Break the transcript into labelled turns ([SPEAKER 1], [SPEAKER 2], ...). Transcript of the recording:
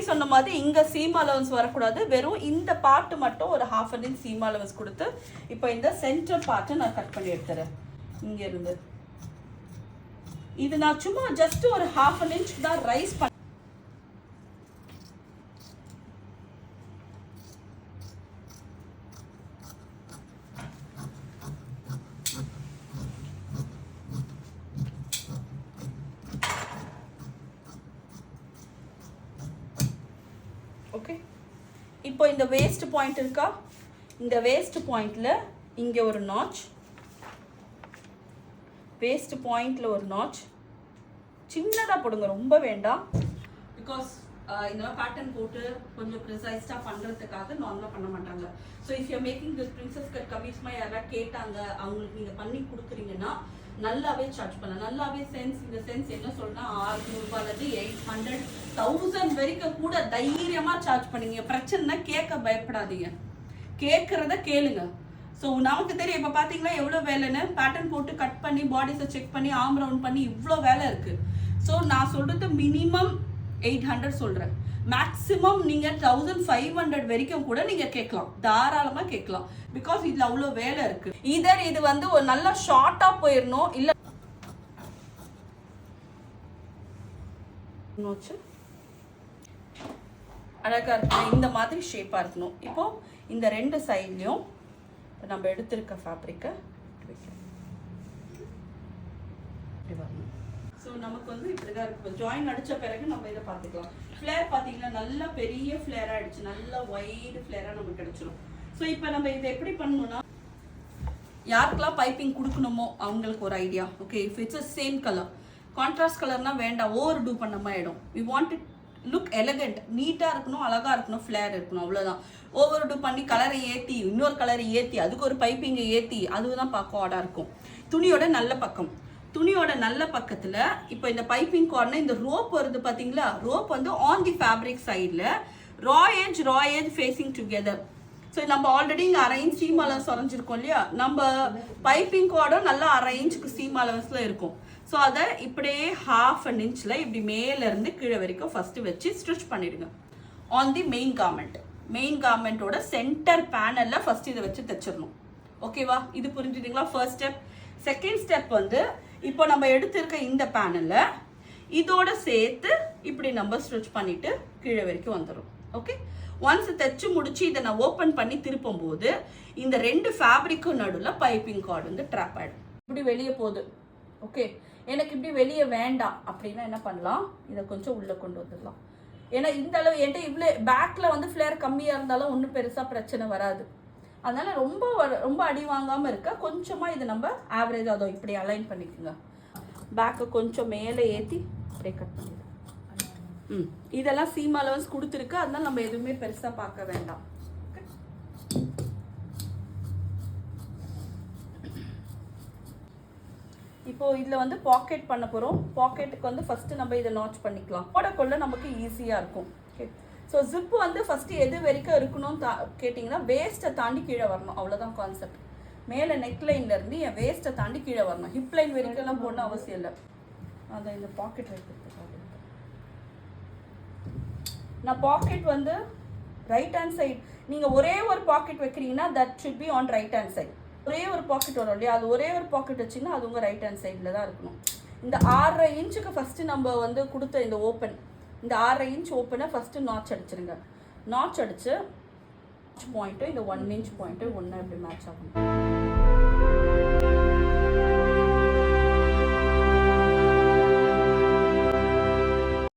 [SPEAKER 1] சொன்ன மாதிரி இங்கே சீம் அலவன்ஸ் வரக்கூடாது, வெறும் இந்த பார்ட்டு மட்டும் ஒரு 1/2 inch சீம் அலவன்ஸ் கொடுத்து இப்போ இந்த சென்டர் பார்ட்டை நான் கட் பண்ணி எடுத்துறேன். இங்கேருந்து இது நான் சும்மா ஜஸ்ட் ஒரு 1/2 inch தான் ரைஸ் பண்ண. ஓகே, இப்போ இந்த வேஸ்ட் பாயிண்ட் இருக்கா, இந்த வேஸ்ட் பாயிண்ட்ல இங்கே ஒரு நாச், வேஸ்ட் பாயிண்ட்ல ஒரு நாச் சின்னதாக போடுங்க, ரொம்ப வேண்டாம். பிகாஸ் இந்த பேட்டர்ன் போட்டு கொஞ்சம் ப்ரிசைஸ்டாக பண்ணுறதுக்காக நார்மலாக பண்ண மாட்டாங்க. So if you making this princess cut கவிஸ்மா யாராவது கேட்டாங்க, அவங்களுக்கு நீங்கள் பண்ணி கொடுக்குறீங்கன்னா நல்லாவே சார்ஜ் பண்ணலாம். நல்லாவே சென்ஸ், இந்த சென்ஸ் என்ன சொல்றேன்னா 600 ரூபாயிலிருந்து 800 1000 வரைக்கும் கூட தைரியமாக சார்ஜ் பண்ணுங்க. பிரச்சனைனா கேட்க பயப்படாதீங்க, கேட்குறத கேளுங்க. ஸோ நமக்கு தெரியும் இப்போ பார்த்தீங்கன்னா எவ்வளோ வேலைன்னு, பேட்டர்ன் போட்டு கட் பண்ணி பாடிஸை செக் பண்ணி ஆம் ரவுண்ட் பண்ணி இவ்வளோ வேலை இருக்குது. ஸோ நான் சொல்கிறது மினிமம் 800 சொல்கிறேன், மேக்ஸிமம் நீங்கள் 1500 வரைக்கும் கூட நீங்கள் கேட்கலாம், தாராளமாக கேட்கலாம். பிகாஸ் இதில் அவ்வளோ வேலை இருக்குது. இதர் இது வந்து ஒரு நல்லா ஷார்ட்டாக போயிடணும், இல்லை அழகாக இருக்கணும், இந்த மாதிரி ஷேப்பாக இருக்கணும். இப்போது இந்த 2 சைட்லையும் நம்ம எடுத்திருக்க ஃபேப்ரிக்கை வைக்கிறோம், இப்படி வரணும். ஸோ நமக்கு வந்து இப்படி தான் இருக்கும். ஜாயின் அடித்த பிறகு நம்ம இதை பார்த்துக்கலாம். ஃப்ளேர் பார்த்தீங்கன்னா நல்லா பெரிய ஃப்ளேராக ஆகிடுச்சு, நல்லா ஒய்டு ஃப்ளேராக நமக்கு கிடச்சிடும். ஸோ இப்போ நம்ம இதை எப்படி பண்ணணும்னா, யாருக்கெல்லாம் பைப்பிங் கொடுக்கணுமோ அவங்களுக்கு ஒரு idea. Okay, if it's a same colour, contrast கலர்னால் வேண்டாம், ஓவர் டூ பண்ண மாதிரி ஆகிடும். We want it look elegant, நீட்டாக இருக்கணும், அழகாக இருக்கணும், ஃப்ளேர் இருக்கணும், அவ்வளோதான். ஓவர் டூ பண்ணி கலரை ஏற்றி இன்னொரு கலரை ஏற்றி அதுக்கு ஒரு பைப்பிங்கை ஏற்றி அதுதான் பார்க்க ஆடாக இருக்கும். துணியோட நல்ல பக்கம், துணியோட நல்ல பக்கத்தில் இப்போ இந்த பைப்பிங் கார்னர் இந்த ரோப் வருது பார்த்தீங்களா, ரோப் வந்து ஆன் தி ஃபேப்ரிக் சைடில் ரா ஏஜ் ஃபேஸிங் டுகெதர். ஸோ நம்ம ஆல்ரெடி இங்கே அரை இன்ச் சீம் அலவன்ஸ் வரைஞ்சிருக்கோம் இல்லையா, நம்ம பைப்பிங் கார்டும் நல்லா அரை இன்ச்சுக்கு சீம் அலவன்ஸில் இருக்கும். ஸோ அதை இப்படியே 1/2 inchல இப்படி மேலேருந்து கீழே வரைக்கும் ஃபஸ்ட்டு வச்சு ஸ்டிச் பண்ணிடுங்க on the main garment. Main கார்மெண்ட்டோட சென்டர் பேனலில் ஃபஸ்ட்டு இதை வச்சு தைச்சிடணும். ஓகேவா, இது புரிஞ்சுட்டீங்களா ஃபர்ஸ்ட் ஸ்டெப். செகண்ட் ஸ்டெப் வந்து இப்போ நம்ம எடுத்திருக்க இந்த பேனலில் இதோட சேர்த்து இப்படி நம்ம ஸ்டிச் பண்ணிவிட்டு கீழே வரைக்கும் வந்துடும். ஓகே, ஒன்ஸ் தைச்சு முடிச்சு இதை நான் ஓப்பன் பண்ணி திருப்பும் போது இந்த 2 ஃபேப்ரிக்கும் நடுவில் பைப்பிங் கார்டு வந்து ட்ராப் ஆகிடும், இப்படி வெளியே போகுது. ஓகே, எனக்கு இப்படி வெளியே வேண்டாம் அப்படின்னா என்ன பண்ணலாம், இதை கொஞ்சம் உள்ளே கொண்டு வந்துடலாம். ஏன்னா இந்த அளவு என்கிட்ட இவ்வளோ பேக்கில் வந்து ஃப்ளேர் கம்மியாக இருந்தாலும் ஒன்றும் பெருசாக பிரச்சனை வராது. அதனால் ரொம்ப அடி வாங்காமல் இருக்க கொஞ்சமாக இதை நம்ம ஆவரேஜ் அதோ இப்படி அலைன் பண்ணிக்கோங்க. பேக்கை கொஞ்சம் மேலே ஏற்றி அப்படியே கட் பண்ணிடுங்க. இதெல்லாம் சீம் அலவன்ஸ் கொடுத்துருக்கு, அதனால நம்ம எதுவுமே பெருசாக பார்க்க வேண்டாம். இப்போ இதில் வந்து பாக்கெட் பண்ண போகிறோம். பாக்கெட்டுக்கு வந்து ஃபஸ்ட்டு நம்ம இதை நாச் பண்ணிக்கலாம், போடக்குள்ள நமக்கு ஈஸியாக இருக்கும். ஓகே, ஸோ ஜிப்பு வந்து ஃபஸ்ட்டு எது வரைக்கும் இருக்கணும்னு கேட்டிங்கன்னா வேஸ்ட்டை தாண்டி கீழே வரணும், அவ்வளோதான் கான்செப்ட். மேலே நெக்லைன்லேருந்து என் வேஸ்ட்டை தாண்டி கீழே வரணும், ஹிப்லைன் வரைக்கும்லாம் போடணும் அவசியம் இல்லை. அதை இந்த பாக்கெட் வைக்கிறதுக்காக நான் பாக்கெட் வந்து ரைட் ஹேண்ட் சைடு, நீங்கள் ஒரே ஒரு பாக்கெட் வைக்கிறீங்கன்னா that should be on right hand side. ஒரே ஒரு பாக்கெட் வரும் இல்லையா, அது ஒரே ஒரு பாக்கெட் வச்சிங்கன்னா அது உங்கள் ரைட் ஹேண்ட் சைடில் தான் இருக்கணும். இந்த 6.5 inch ஃபஸ்ட்டு நம்ம வந்து கொடுத்த இந்த ஓப்பன், இந்த 6.5 inch ஓப்பனை ஃபஸ்ட்டு நாச் அடிச்சிருங்க. நாச் அடித்து பாயிண்ட்டும் இந்த 1 inch பாயிண்ட்டும் ஒன்றா இப்படி மேட்ச் ஆகணும்.